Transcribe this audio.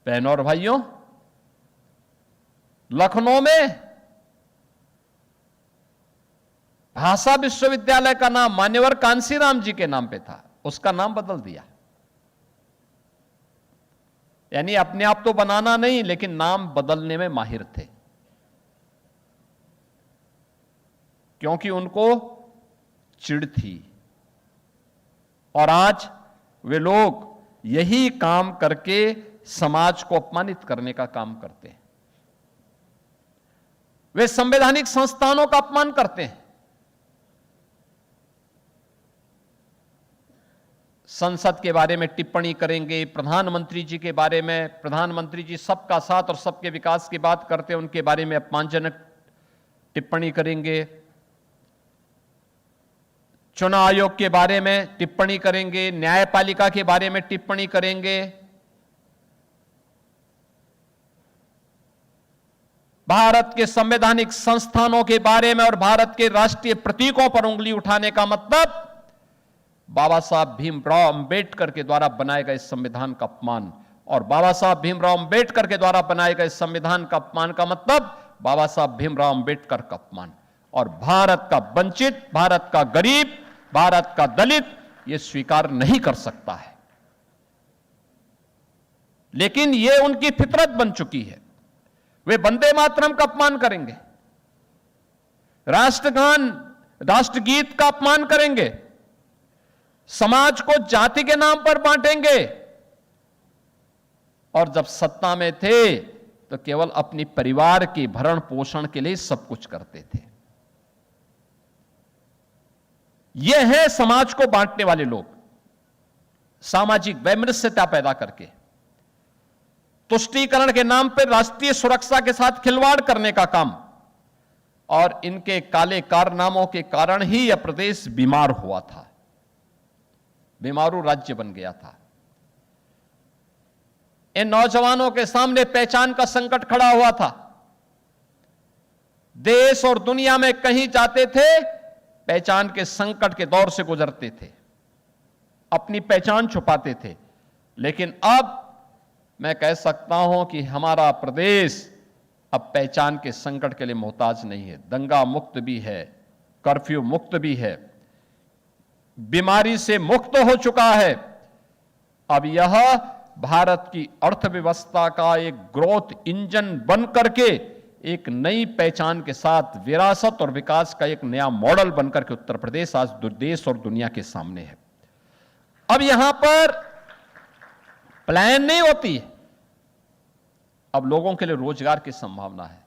बहनों और भाइयों, लखनऊ में भाषा विश्वविद्यालय का नाम मान्यवर कांसीराम जी के नाम पे था, उसका नाम बदल दिया। यानी अपने आप तो बनाना नहीं, लेकिन नाम बदलने में माहिर थे, क्योंकि उनको चिढ़ थी। और आज वे लोग यही काम करके समाज को अपमानित करने का काम करते हैं। वे संवैधानिक संस्थानों का अपमान करते हैं। संसद के बारे में टिप्पणी करेंगे, प्रधानमंत्री जी के बारे में, प्रधानमंत्री जी सबका साथ और सबके विकास की बात करते हैं, उनके बारे में अपमानजनक टिप्पणी करेंगे। चुनाव आयोग के बारे में टिप्पणी करेंगे, न्यायपालिका के बारे में टिप्पणी करेंगे। भारत के संवैधानिक संस्थानों के बारे में और भारत के राष्ट्रीय प्रतीकों पर उंगली उठाने का मतलब बाबा साहब भीमराव अंबेडकर के द्वारा बनाए गए संविधान का अपमान, और बाबा साहब भीमराव अंबेडकर के द्वारा बनाए गए संविधान का अपमान का मतलब बाबा साहब भीमराव अंबेडकर का अपमान। और भारत का वंचित, भारत का गरीब, भारत का दलित यह स्वीकार नहीं कर सकता है। लेकिन यह उनकी फितरत बन चुकी है। वे वंदे मातरम का अपमान करेंगे, राष्ट्रगान, राष्ट्रगीत का अपमान करेंगे, समाज को जाति के नाम पर बांटेंगे। और जब सत्ता में थे तो केवल अपनी परिवार के भरण पोषण के लिए सब कुछ करते थे। यह है समाज को बांटने वाले लोग, सामाजिक वैमनस्यता पैदा करके तुष्टीकरण के नाम पर राष्ट्रीय सुरक्षा के साथ खिलवाड़ करने का काम। और इनके काले कारनामों के कारण ही यह प्रदेश बीमार हुआ था, बीमारू राज्य बन गया था। इन नौजवानों के सामने पहचान का संकट खड़ा हुआ था। देश और दुनिया में कहीं जाते थे, पहचान के संकट के दौर से गुजरते थे, अपनी पहचान छुपाते थे। लेकिन अब मैं कह सकता हूं कि हमारा प्रदेश अब पहचान के संकट के लिए मोहताज नहीं है। दंगा मुक्त भी है, कर्फ्यू मुक्त भी है, बीमारी से मुक्त हो चुका है। अब यह भारत की अर्थव्यवस्था का एक ग्रोथ इंजन बन करके एक नई पहचान के साथ विरासत और विकास का एक नया मॉडल बनकर के उत्तर प्रदेश आज देश और दुनिया के सामने है। अब यहां पर प्लान नहीं होती, अब लोगों के लिए रोजगार की संभावना है।